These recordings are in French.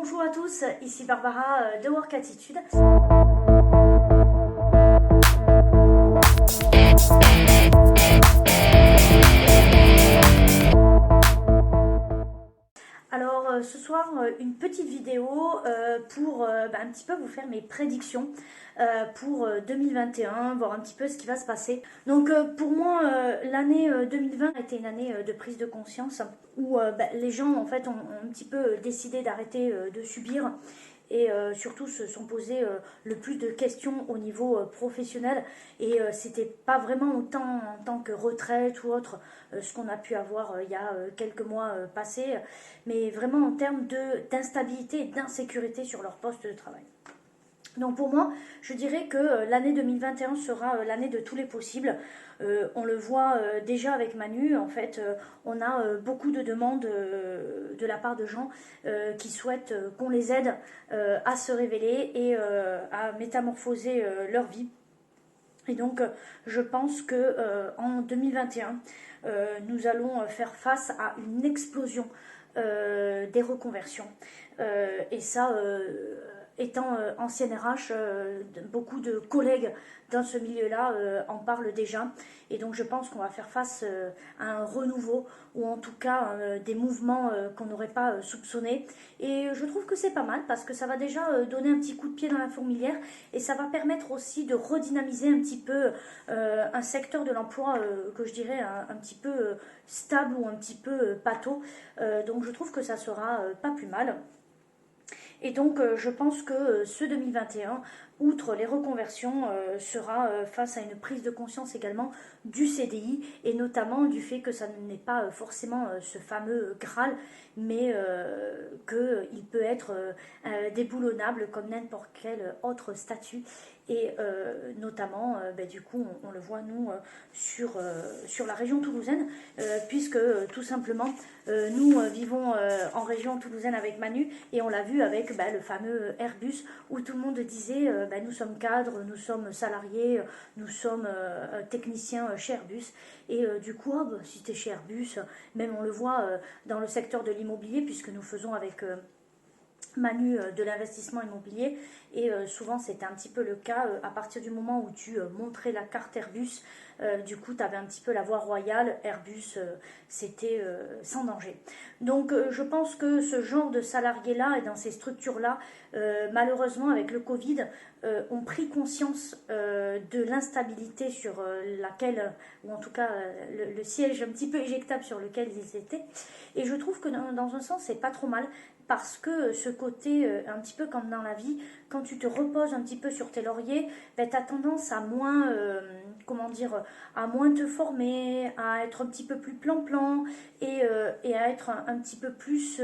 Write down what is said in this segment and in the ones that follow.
Bonjour à tous, ici Barbara de Work Attitude. Alors ce soir une petite vidéo pour un petit peu vous faire mes prédictions pour 2021, voir un petit peu ce qui va se passer. Donc pour moi l'année 2020 a été une année de prise de conscience où les gens en fait ont un petit peu décidé d'arrêter de subir et surtout se sont posés le plus de questions au niveau professionnel et c'était pas vraiment autant en tant que retraite ou autre ce qu'on a pu avoir il y a quelques mois passés, mais vraiment en termes d'instabilité et d'insécurité sur leur poste de travail. Donc pour moi, je dirais que l'année 2021 sera l'année de tous les possibles. On le voit déjà avec Manu, en fait, on a beaucoup de demandes de la part de gens qui souhaitent qu'on les aide à se révéler et à métamorphoser leur vie. Et donc, je pense que en 2021, nous allons faire face à une explosion des reconversions. Et ça, étant ancienne RH, beaucoup de collègues dans ce milieu-là en parlent déjà. Et donc je pense qu'on va faire face à un renouveau ou en tout cas des mouvements qu'on n'aurait pas soupçonnés. Et je trouve que c'est pas mal parce que ça va déjà donner un petit coup de pied dans la fourmilière et ça va permettre aussi de redynamiser un petit peu un secteur de l'emploi que je dirais un petit peu stable ou un petit peu pâteau. Donc je trouve que ça sera pas plus mal. Et donc je pense que ce 2021, outre les reconversions, sera face à une prise de conscience également du CDI et notamment du fait que ça n'est pas forcément ce fameux Graal, mais qu'il peut être déboulonnable comme n'importe quel autre statut. Et notamment, du coup, on le voit nous sur la région toulousaine, puisque tout simplement, nous vivons en région toulousaine avec Manu et on l'a vu avec le fameux Airbus où tout le monde disait nous sommes cadres, nous sommes salariés, nous sommes techniciens chez Airbus. Et du coup, si tu es chez Airbus, même on le voit dans le secteur de l'immobilier, puisque nous faisons avec Manu de l'investissement immobilier et souvent c'était un petit peu le cas à partir du moment où tu montrais la carte Airbus, du coup tu avais un petit peu la voie royale, Airbus c'était sans danger. Donc je pense que ce genre de salariés là et dans ces structures là malheureusement avec le Covid ont pris conscience de l'instabilité sur laquelle, ou en tout cas le siège un petit peu éjectable sur lequel ils étaient, et je trouve que dans un sens c'est pas trop mal parce que ce côté, un petit peu comme dans la vie, quand tu te reposes un petit peu sur tes lauriers, tu as tendance à moins, à moins te former, à être un petit peu plus plan-plan et à être un petit peu plus,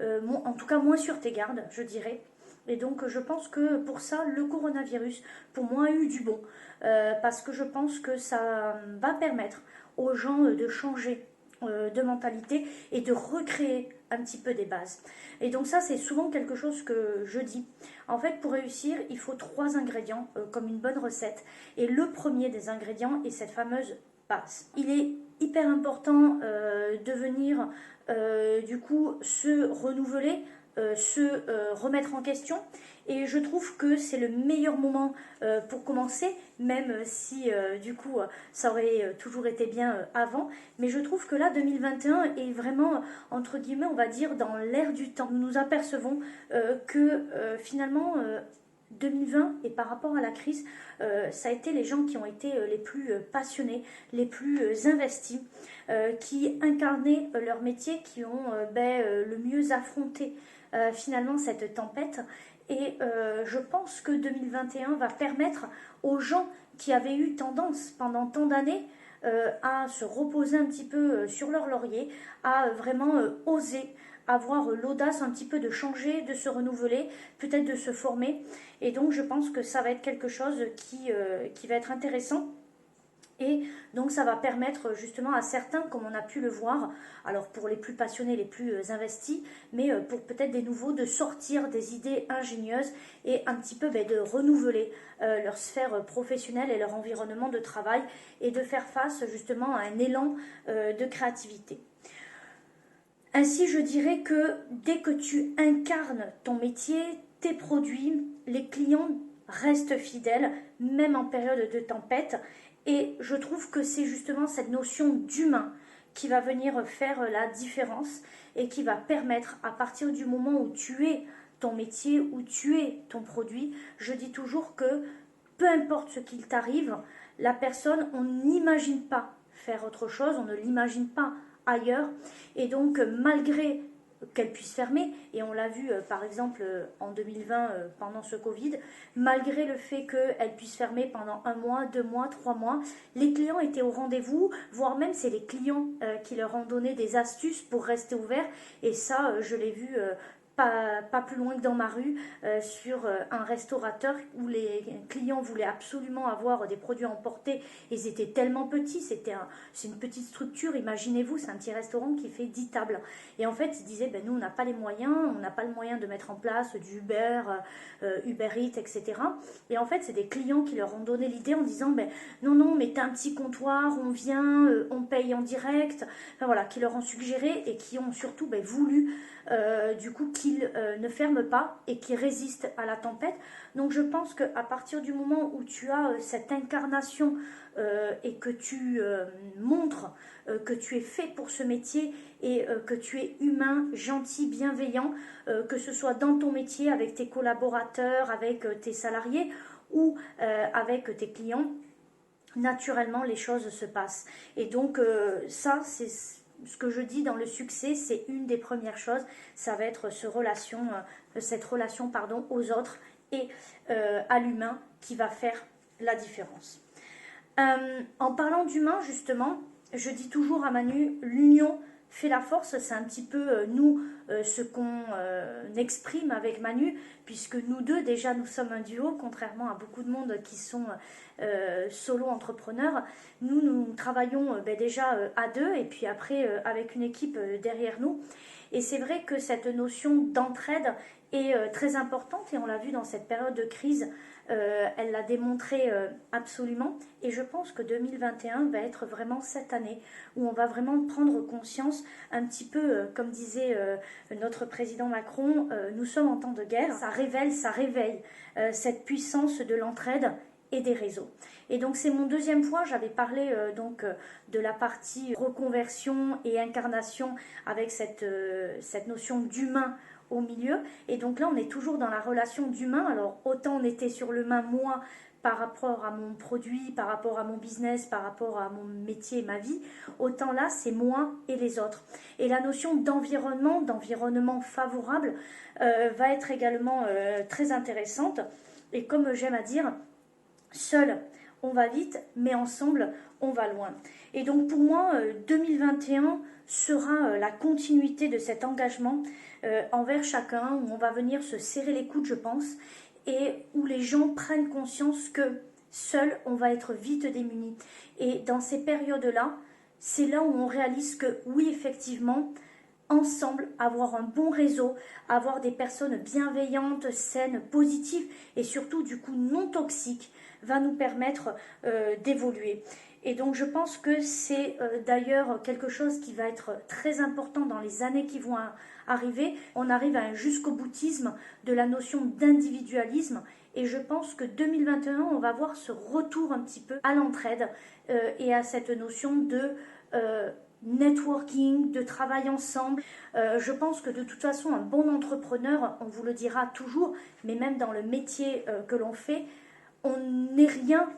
en tout cas moins sur tes gardes, je dirais. Et donc je pense que pour ça, le coronavirus, pour moi, a eu du bon. Parce que je pense que ça va permettre aux gens de changer de mentalité et de recréer un petit peu des bases. Et donc ça, c'est souvent quelque chose que je dis. En fait, pour réussir, il faut 3 ingrédients comme une bonne recette. Et le premier des ingrédients est cette fameuse base. Il est hyper important de venir du coup se renouveler, se remettre en question. Et je trouve que c'est le meilleur moment pour commencer, même si du coup ça aurait toujours été bien avant. Mais je trouve que là, 2021 est vraiment, entre guillemets, on va dire, dans l'air du temps. Nous nous apercevons que finalement 2020 et par rapport à la crise, ça a été les gens qui ont été les plus passionnés, les plus investis, qui incarnaient leur métier, qui ont le mieux affronté finalement cette tempête. Et je pense que 2021 va permettre aux gens qui avaient eu tendance pendant tant d'années à se reposer un petit peu sur leur laurier, à vraiment oser, avoir l'audace un petit peu de changer, de se renouveler, peut-être de se former. Et donc je pense que ça va être quelque chose qui va être intéressant. Et donc ça va permettre justement à certains, comme on a pu le voir, alors pour les plus passionnés, les plus investis, mais pour peut-être des nouveaux, de sortir des idées ingénieuses et un petit peu de renouveler leur sphère professionnelle et leur environnement de travail et de faire face justement à un élan de créativité. Ainsi, je dirais que dès que tu incarnes ton métier, tes produits, les clients restent fidèles, même en période de tempête. Et je trouve que c'est justement cette notion d'humain qui va venir faire la différence et qui va permettre, à partir du moment où tu es ton métier, où tu es ton produit, je dis toujours que peu importe ce qu'il t'arrive, la personne, on n'imagine pas faire autre chose, on ne l'imagine pas ailleurs. Et donc, malgré qu'elle puisse fermer, et on l'a vu par exemple en 2020 pendant ce Covid, malgré le fait qu'elle puisse fermer pendant 1 mois, 2 mois, 3 mois, les clients étaient au rendez-vous, voire même c'est les clients qui leur ont donné des astuces pour rester ouverts, et ça je l'ai vu pas plus loin que dans ma rue, sur un restaurateur où les clients voulaient absolument avoir des produits emportés. Ils étaient tellement petits, c'est une petite structure, imaginez-vous, c'est un petit restaurant qui fait 10 tables. Et en fait, ils disaient, ben, nous, on n'a pas les moyens, on n'a pas le moyen de mettre en place du Uber Eats, etc. Et en fait, c'est des clients qui leur ont donné l'idée en disant, ben, non, non, mais t'as un petit comptoir, on vient, on paye en direct, enfin, voilà, qui leur ont suggéré et qui ont surtout voulu du coup qu'ils ne ferment pas et qui résistent à la tempête. Donc je pense qu'à partir du moment où tu as cette incarnation et que tu montres que tu es fait pour ce métier et que tu es humain, gentil, bienveillant, que ce soit dans ton métier avec tes collaborateurs, avec tes salariés ou avec tes clients, naturellement les choses se passent. Et donc ça c'est ce que je dis dans le succès, c'est une des premières choses, ça va être cette relation aux autres et à l'humain qui va faire la différence. En parlant d'humain, justement, je dis toujours à Manu, l'union fait la force, c'est un petit peu ce qu'on exprime avec Manu, puisque nous deux, déjà, nous sommes un duo, contrairement à beaucoup de monde qui sont solo-entrepreneurs. Nous travaillons déjà à deux, et puis après avec une équipe derrière nous. Et c'est vrai que cette notion d'entraide est très importante, et on l'a vu dans cette période de crise. Elle l'a démontré absolument, et je pense que 2021 va être vraiment cette année où on va vraiment prendre conscience un petit peu, comme disait notre président Macron, nous sommes en temps de guerre, ça réveille cette puissance de l'entraide et des réseaux. Et donc c'est mon deuxième point, j'avais parlé de la partie reconversion et incarnation avec cette notion d'humain au milieu. Et donc là, on est toujours dans la relation d'humain. Alors, autant on était sur le main, moi, par rapport à mon produit, par rapport à mon business, par rapport à mon métier, ma vie, autant là, c'est moi et les autres. Et la notion d'environnement favorable, va être également très intéressante. Et comme j'aime à dire, seul, on va vite, mais ensemble, on va loin. Et donc pour moi, 2021 sera la continuité de cet engagement envers chacun, où on va venir se serrer les coudes, je pense, et où les gens prennent conscience que seul, on va être vite démunis. Et dans ces périodes-là, c'est là où on réalise que oui, effectivement, ensemble, avoir un bon réseau, avoir des personnes bienveillantes, saines, positives et surtout du coup non toxiques va nous permettre d'évoluer. Et donc je pense que c'est d'ailleurs quelque chose qui va être très important dans les années qui vont arriver. On arrive à un jusqu'au boutisme de la notion d'individualisme, et je pense que 2021, on va voir ce retour un petit peu à l'entraide et à cette notion de networking, de travail ensemble. Je pense que de toute façon, un bon entrepreneur, on vous le dira toujours, mais même dans le métier que l'on fait, on n'est rien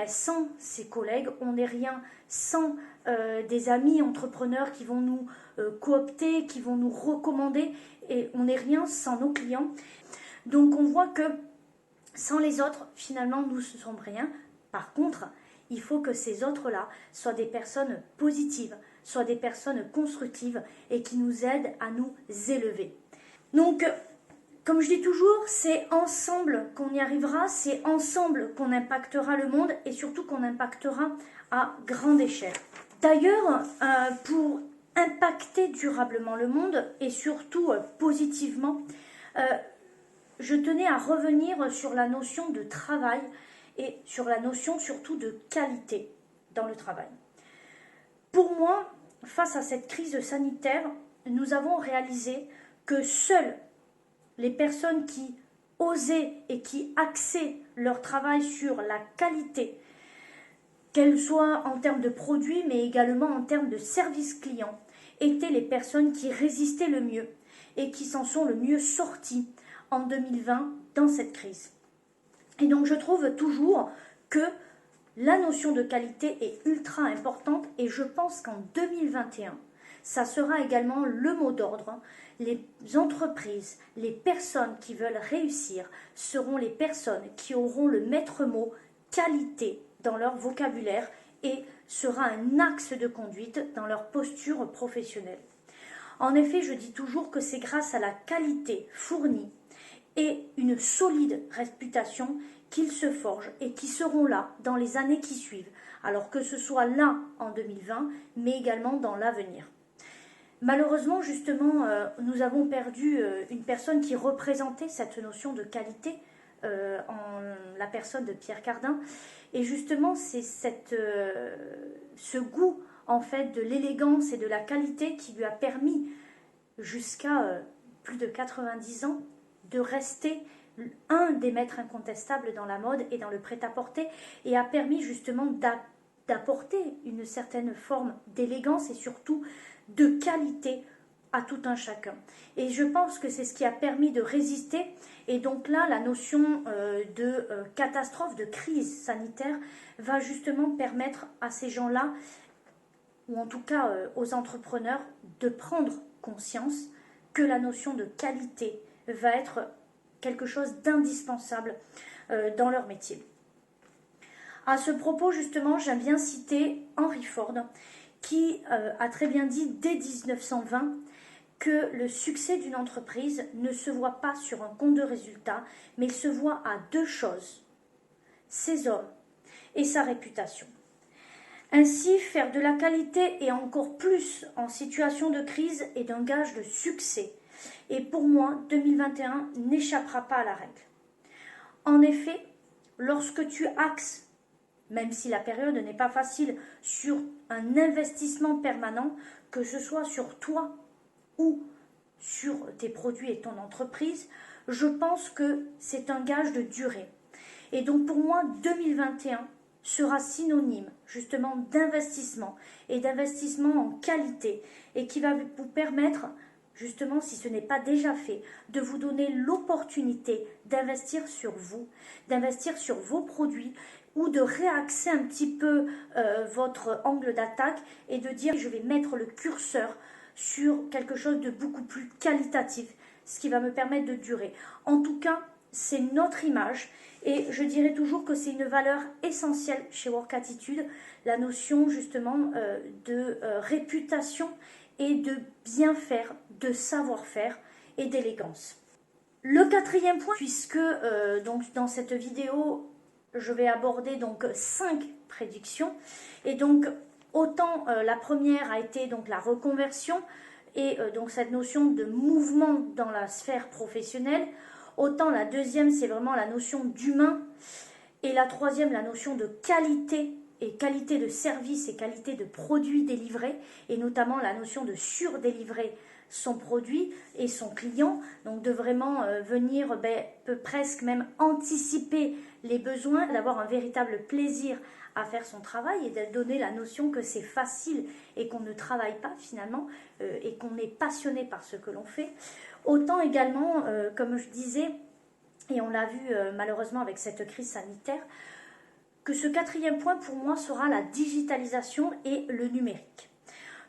sans ses collègues, on n'est rien sans des amis entrepreneurs qui vont nous coopter, qui vont nous recommander, et on n'est rien sans nos clients. Donc on voit que sans les autres, finalement, nous ne sommes rien. Par contre, il faut que ces autres-là soient des personnes positives, soient des personnes constructives et qui nous aident à nous élever. Donc, comme je dis toujours, c'est ensemble qu'on y arrivera, c'est ensemble qu'on impactera le monde et surtout qu'on impactera à grande échelle. D'ailleurs, pour impacter durablement le monde et surtout positivement, je tenais à revenir sur la notion de travail et sur la notion surtout de qualité dans le travail. Pour moi, face à cette crise sanitaire, nous avons réalisé que seules les personnes qui osaient et qui axaient leur travail sur la qualité, qu'elle soit en termes de produits, mais également en termes de service client, étaient les personnes qui résistaient le mieux et qui s'en sont le mieux sorties en 2020 dans cette crise. Et donc je trouve toujours que la notion de qualité est ultra importante et je pense qu'en 2021, ça sera également le mot d'ordre. Les entreprises, les personnes qui veulent réussir seront les personnes qui auront le maître mot qualité dans leur vocabulaire et sera un axe de conduite dans leur posture professionnelle. En effet, je dis toujours que c'est grâce à la qualité fournie et une solide réputation qu'ils se forgent et qui seront là dans les années qui suivent, alors que ce soit là en 2020, mais également dans l'avenir. Malheureusement, justement, nous avons perdu une personne qui représentait cette notion de qualité, en la personne de Pierre Cardin. Et justement, c'est ce goût en fait de l'élégance et de la qualité qui lui a permis jusqu'à plus de 90 ans de rester un des maîtres incontestables dans la mode et dans le prêt-à-porter, et a permis justement d'apporter une certaine forme d'élégance et surtout de qualité à tout un chacun. Et je pense que c'est ce qui a permis de résister. Et donc là, la notion de catastrophe, de crise sanitaire va justement permettre à ces gens-là, ou en tout cas aux entrepreneurs, de prendre conscience que la notion de qualité va être quelque chose d'indispensable dans leur métier. À ce propos, justement, j'aime bien citer Henry Ford, qui a très bien dit dès 1920 que le succès d'une entreprise ne se voit pas sur un compte de résultats, mais il se voit à deux choses: ses hommes et sa réputation. Ainsi, faire de la qualité et encore plus en situation de crise est un gage de succès. Et pour moi, 2021 n'échappera pas à la règle. En effet, lorsque tu axes, même si la période n'est pas facile, sur un investissement permanent, que ce soit sur toi ou sur tes produits et ton entreprise, je pense que c'est un gage de durée. Et donc pour moi, 2021 sera synonyme justement d'investissement et d'investissement en qualité, et qui va vous permettre, justement, si ce n'est pas déjà fait, de vous donner l'opportunité d'investir sur vous, d'investir sur vos produits, ou de réaxer un petit peu votre angle d'attaque et de dire je vais mettre le curseur sur quelque chose de beaucoup plus qualitatif, ce qui va me permettre de durer. En tout cas, c'est notre image, et je dirais toujours que c'est une valeur essentielle chez Work Attitude, la notion justement de réputation et de bien faire, de savoir-faire et d'élégance. Le quatrième point, puisque donc dans cette vidéo, je vais aborder donc 5 prédictions, et donc autant la première a été donc la reconversion et donc cette notion de mouvement dans la sphère professionnelle, autant la deuxième c'est vraiment la notion d'humain, et la troisième la notion de qualité, et qualité de service et qualité de produit délivré, et notamment la notion de surdélivrer son produit et son client, donc de vraiment venir presque même anticiper les besoins, d'avoir un véritable plaisir à faire son travail et de donner la notion que c'est facile et qu'on ne travaille pas finalement et qu'on est passionné par ce que l'on fait. Autant également, comme je disais, et on l'a vu malheureusement avec cette crise sanitaire, que ce quatrième point pour moi sera la digitalisation et le numérique.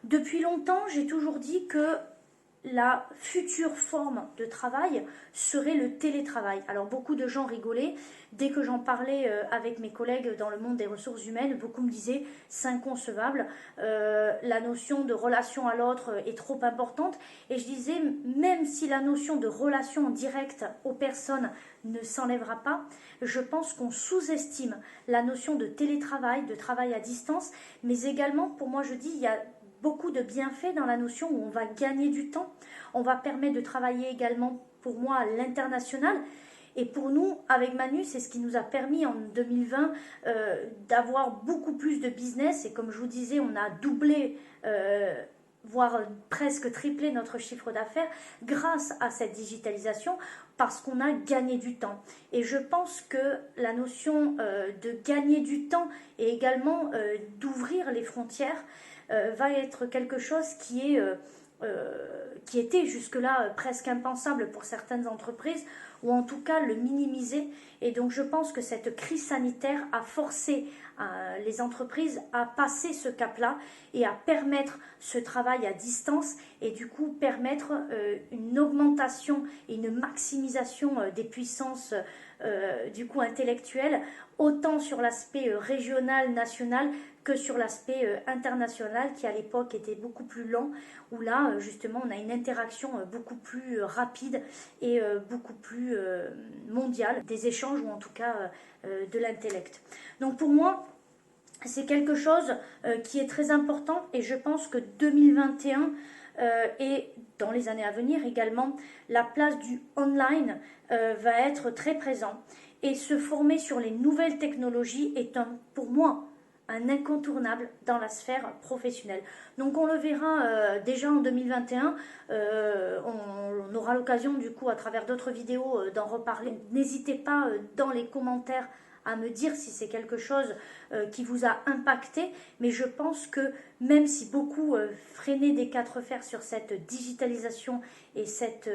Depuis longtemps, j'ai toujours dit que la future forme de travail serait le télétravail. Alors beaucoup de gens rigolaient, dès que j'en parlais avec mes collègues dans le monde des ressources humaines, beaucoup me disaient c'est inconcevable, la notion de relation à l'autre est trop importante, et je disais même si la notion de relation directe aux personnes ne s'enlèvera pas, je pense qu'on sous-estime la notion de télétravail, de travail à distance, mais également pour moi je dis il y a beaucoup de bienfaits dans la notion où on va gagner du temps, on va permettre de travailler également pour moi à l'international, et pour nous avec Manu c'est ce qui nous a permis en 2020 d'avoir beaucoup plus de business, et comme je vous disais on a doublé voire presque tripler notre chiffre d'affaires grâce à cette digitalisation parce qu'on a gagné du temps. Et je pense que la notion de gagner du temps et également d'ouvrir les frontières va être quelque chose qui était jusque-là presque impensable pour certaines entreprises, ou en tout cas le minimiser. Et donc je pense que cette crise sanitaire a forcé les entreprises à passer ce cap-là et à permettre ce travail à distance et du coup permettre une augmentation et une maximisation des puissances du coup intellectuelles, autant sur l'aspect régional, national, que sur l'aspect international qui à l'époque était beaucoup plus lent, où là justement on a une interaction beaucoup plus rapide et beaucoup plus mondiale des échanges, ou en tout cas de l'intellect. Donc pour moi c'est quelque chose qui est très important, et je pense que 2021 et dans les années à venir également, la place du online va être très présent, et se former sur les nouvelles technologies est pour moi un incontournable dans la sphère professionnelle. Donc on le verra déjà en 2021, on aura l'occasion du coup à travers d'autres vidéos d'en reparler. N'hésitez pas dans les commentaires à me dire si c'est quelque chose qui vous a impacté, mais je pense que même si beaucoup freinaient des quatre fers sur cette digitalisation et cette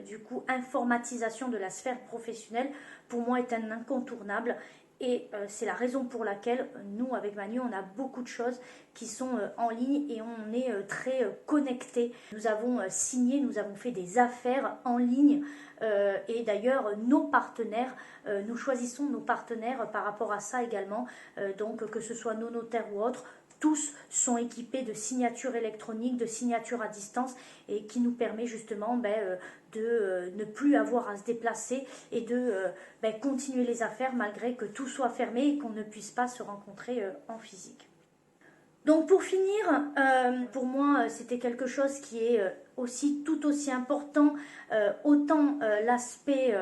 du coup informatisation de la sphère professionnelle, pour moi est un incontournable. Et c'est la raison pour laquelle nous, avec Manu, on a beaucoup de choses qui sont en ligne et on est très connectés. Nous avons signé, nous avons fait des affaires en ligne et d'ailleurs nos partenaires, nous choisissons nos partenaires par rapport à ça également, donc que ce soit nos notaires ou autres. Tous sont équipés de signatures électroniques, de signatures à distance, et qui nous permet justement de ne plus avoir à se déplacer et de continuer les affaires malgré que tout soit fermé et qu'on ne puisse pas se rencontrer en physique. Donc pour finir, pour moi c'était quelque chose qui est aussi tout aussi important, autant l'aspect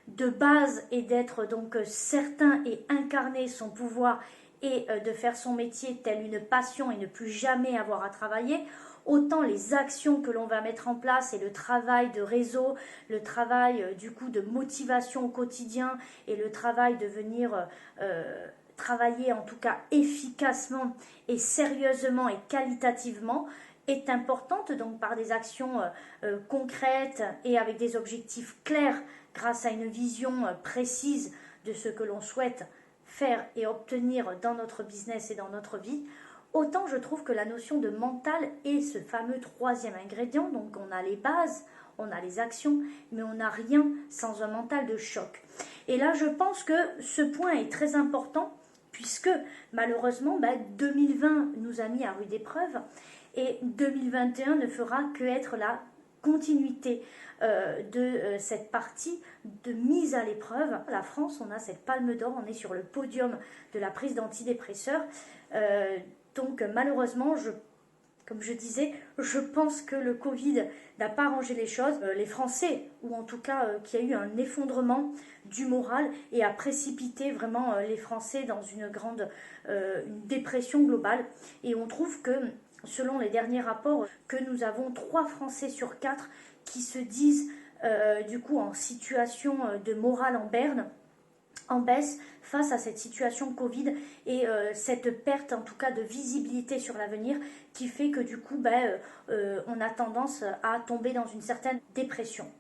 de base est d'être donc certain et incarner son pouvoir et de faire son métier telle une passion et ne plus jamais avoir à travailler, autant les actions que l'on va mettre en place et le travail de réseau, le travail du coup de motivation au quotidien et le travail de venir travailler en tout cas efficacement et sérieusement et qualitativement est importante, donc par des actions concrètes et avec des objectifs clairs grâce à une vision précise de ce que l'on souhaite faire et obtenir dans notre business et dans notre vie. Autant je trouve que la notion de mental est ce fameux troisième ingrédient. Donc on a les bases, on a les actions, mais on n'a rien sans un mental de choc. Et là je pense que ce point est très important, puisque malheureusement 2020 nous a mis à rude épreuve, et 2021 ne fera que être la continuité de cette partie de mise à l'épreuve. La France, on a cette palme d'or, on est sur le podium de la prise d'antidépresseurs. Donc malheureusement, comme je disais, je pense que le Covid n'a pas arrangé les choses. Les Français, ou en tout cas qu'il y a eu un effondrement du moral et a précipité vraiment les Français dans une grande une dépression globale. Et on trouve que, selon les derniers rapports, que nous avons 3 Français sur 4 qui se disent du coup en situation de morale en berne, en baisse face à cette situation Covid et cette perte en tout cas de visibilité sur l'avenir qui fait que du coup on a tendance à tomber dans une certaine dépression.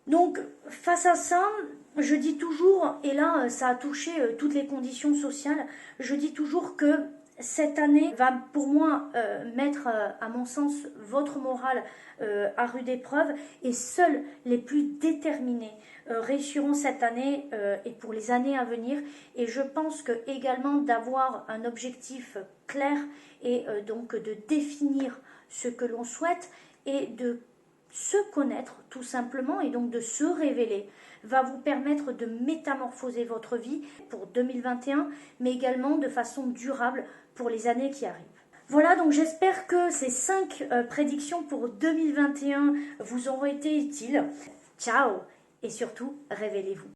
Donc face à ça, je dis toujours, et là ça a touché toutes les conditions sociales, je dis toujours que cette année va pour moi mettre à mon sens votre morale à rude épreuve, et seuls les plus déterminés réussiront cette année et pour les années à venir. Et je pense que également d'avoir un objectif clair et donc de définir ce que l'on souhaite et de se connaître tout simplement et donc de se révéler va vous permettre de métamorphoser votre vie pour 2021, mais également de façon durable pour les années qui arrivent. Voilà, donc j'espère que ces 5 prédictions pour 2021 vous auront été utiles. Ciao, et surtout, révélez-vous.